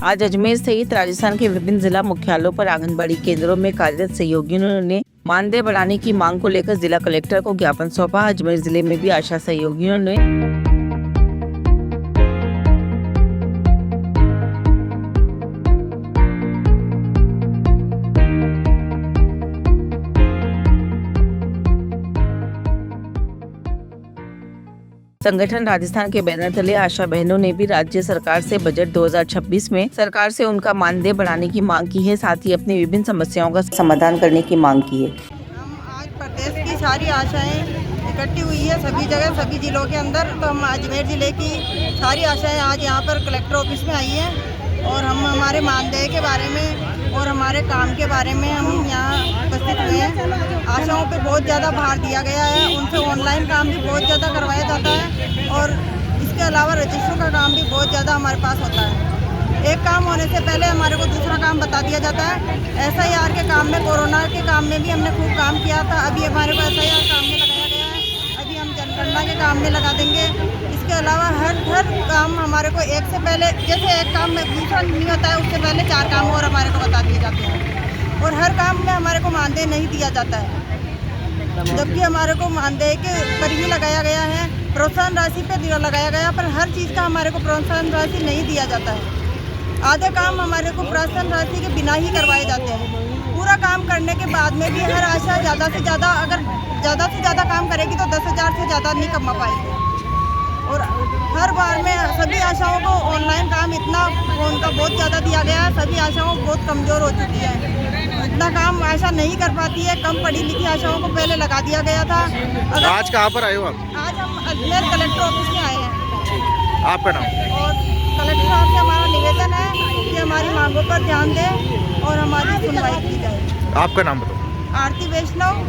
आज अजमेर सहित राजस्थान के विभिन्न जिला मुख्यालयों पर आंगनबाड़ी केंद्रों में कार्यरत सहयोगियों ने मानदेय बढ़ाने की मांग को लेकर जिला कलेक्टर को ज्ञापन सौंपा। अजमेर जिले में भी आशा सहयोगियों ने संगठन राजस्थान के बैनर तले आशा बहनों ने भी राज्य सरकार से बजट 2026 में सरकार से उनका मानदेय बढ़ाने की मांग की है। साथ ही अपनी विभिन्न समस्याओं का समाधान करने की मांग की है। हम आज प्रदेश की सारी आशाएं इकट्ठी हुई है सभी जगह सभी जिलों के अंदर, तो हम अजमेर जिले की सारी आशाएं आज यहाँ पर कलेक्टर ऑफिस में आई हैं और हम हमारे मानदेय के बारे में और हमारे काम के बारे में हम यहाँ उपस्थित हुए हैं। आशाओं पे बहुत ज़्यादा भार दिया गया है, उनसे ऑनलाइन काम भी बहुत ज़्यादा करवाया जाता है और इसके अलावा रजिस्टर का काम भी बहुत ज़्यादा हमारे पास होता है। एक काम होने से पहले हमारे को दूसरा काम बता दिया जाता है। SIR के काम में, कोरोना के काम में भी हमने खूब काम किया था, अभी हमारे को SIR काम में लगाया गया है, अभी हम जनगणना के काम में लगा देंगे। इसके अलावा हर काम हमारे को एक से पहले, जैसे एक काम में दूसरा नहीं होता है उससे पहले 4 काम और हमारे को बता दिए जाते हैं और हर काम में हमारे को मानदेय नहीं दिया जाता है, जबकि हमारे को मानदेय के पर ही लगाया गया है, प्रोत्साहन राशि पे लगाया गया, पर हर चीज़ का हमारे को प्रोत्साहन राशि नहीं दिया जाता है। आधे काम हमारे को प्रोत्साहन राशि के बिना ही करवाए जाते हैं। पूरा काम करने के बाद में भी हर आशा ज़्यादा से ज़्यादा काम करेगी तो 10,000 से ज़्यादा नहीं कमा पाएगी और हर बार में सभी आशाओं को ऑनलाइन काम इतना उनका बहुत ज़्यादा दिया गया है। सभी आशाओं बहुत कमज़ोर हो चुकी है, इतना काम आशा नहीं कर पाती है। कम पढ़ी लिखी आशाओं को पहले लगा दिया गया था। आज कहाँ पर आए हो आप? आज हम अजमेर कलेक्टर ऑफिस में आए हैं। आपका नाम? और कलेक्टर साहब से हमारा निवेदन है कि हमारी मांगों पर ध्यान दें और हमारी सुनवाई की जाए। आपका नाम बताओ? आरती वैष्णव,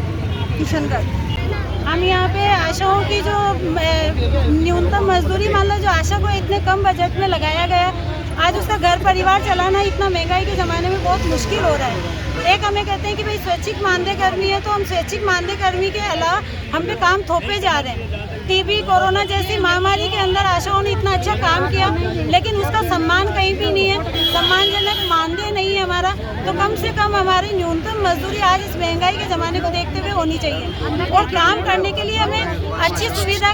किशनगढ़। हम यहाँ पे आशाओं की जो न्यूनतम मजदूरी, मान लो जो आशा को इतने कम बजट में लगाया गया, आज उसका घर परिवार चलाना इतना महंगाई के ज़माने में बहुत मुश्किल हो रहा है। एक हमें कहते हैं कि भाई स्वैच्छिक मानदेय कर्मी है, तो हम स्वैच्छिक मानदेय कर्मी के अलावा हम पे काम थोपे जा रहे हैं। टीबी, कोरोना जैसी महामारी के अंदर आशाओं ने इतना अच्छा काम किया, लेकिन उसका सम्मान कहीं भी नहीं है, सम्मानजनक मानदेय नहीं है हमारा। तो कम से कम हमारी न्यूनतम मजदूरी आज इस महंगाई के ज़माने को देखते हुए होनी चाहिए और काम करने के लिए हमें अच्छी सुविधा,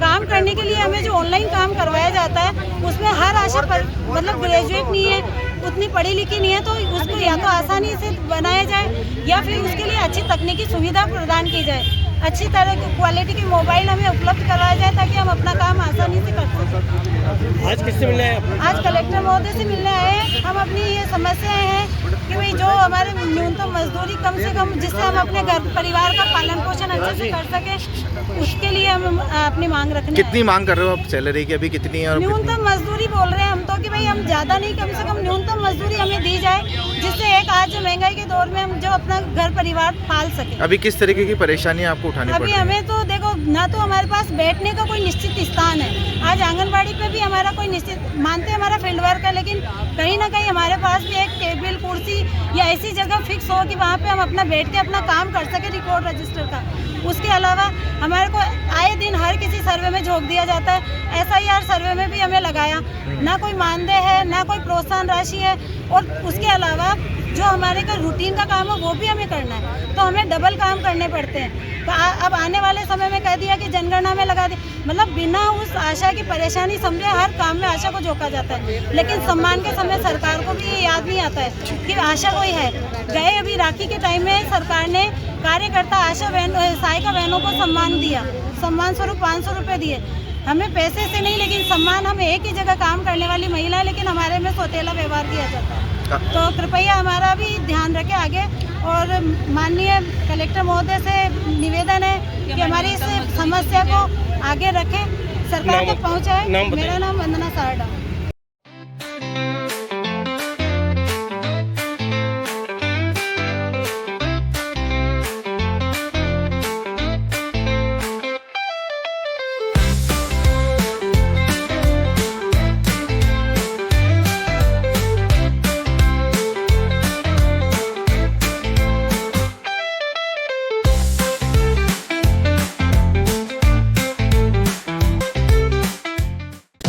काम करने के लिए हमें जो ऑनलाइन काम करवाया जाता है उसमें हर आशा पर मतलब ग्रेजुएट नहीं है, उतनी पढ़ी लिखी नहीं है, तो उसको या तो आसानी से बनाया जाए या फिर उसके लिए अच्छी तकनीकी सुविधा प्रदान की जाए, अच्छी तरह की क्वालिटी के मोबाइल हमें उपलब्ध करवाया जाए ताकि हम अपना काम आसानी से कर सकें। आज किससे मिलने आए आप? आज कलेक्टर महोदय से मिलने आए हैं। हम अपनी ये समस्याएं हैं कि भाई जो हमारे न्यूनतम मजदूरी कम से कम, जिससे हम अपने घर परिवार का पालन पोषण अच्छे से कर सकें, उसके लिए हम अपनी मांग रखने। कितनी मांग कर रहे हो आप सैलरी की? अभी कितनी है? और न्यूनतम मजदूरी बोल रहे हैं हम तो कि भाई हम ज़्यादा नहीं, कम से कम न्यूनतम मजदूरी हमें दी जाए, जिससे एक आज जो महंगाई के दौर में हम जो अपना घर परिवार पाल सके। अभी किस तरीके की परेशानी आपको उठानी पड़ अभी रही है? हमें तो देखो, ना तो हमारे पास बैठने का कोई निश्चित स्थान है। आज आंगनबाड़ी पे भी हमारा कोई निश्चित, मानते हमारा फील्ड वर्क है, लेकिन कहीं ना कहीं हमारे पास भी एक टेबल, कुर्सी या ऐसी जगह फिक्स हो कि वहाँ पे हम अपना बैठ के अपना काम कर सके रिकॉर्ड रजिस्टर का। उसके अलावा हमारे को आए दिन हर किसी सर्वे में झोंक दिया जाता है। SIR सर्वे में भी हमें लगाया, ना कोई मानदेय है, ना कोई प्रोत्साहन राशि है और उसके अलावा जो हमारे का रूटीन का काम है वो भी हमें करना है, तो हमें डबल काम करने पड़ते हैं। तो अब आने वाले समय में कह दिया कि जनगणना में लगा दे, मतलब बिना उस आशा की परेशानी समझे हर काम में आशा को झोंका जाता है, लेकिन सम्मान के समय सरकार को भी ये याद नहीं आता है कि आशा कोई है। गए अभी राखी के टाइम में सरकार ने कार्यकर्ता आशा सहायिका बहनों को सम्मान दिया, सम्मान स्वरूप 500 रुपये दिए। हमें पैसे से नहीं, लेकिन सम्मान, हम एक ही जगह काम करने वाली महिला है, लेकिन हमारे में सौतेला व्यवहार किया जाता है। तो कृपया हमारा भी ध्यान रखें आगे। और माननीय कलेक्टर महोदय से निवेदन है कि हमारी इस समस्या को आगे रखें, सरकार तक पहुँचाएं। मेरा नाम वंदना सारडा।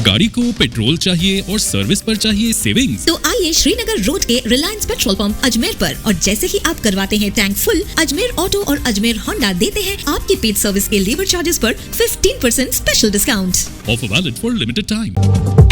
गाड़ी को पेट्रोल चाहिए और सर्विस पर चाहिए सेविंग्स? तो आइए श्रीनगर रोड के रिलायंस पेट्रोल पंप अजमेर पर, और जैसे ही आप करवाते हैं टैंक फुल, अजमेर ऑटो और अजमेर होंडा देते हैं आपकी पेड सर्विस के लेबर चार्जेस पर 15% special discount. Offer valid for limited time.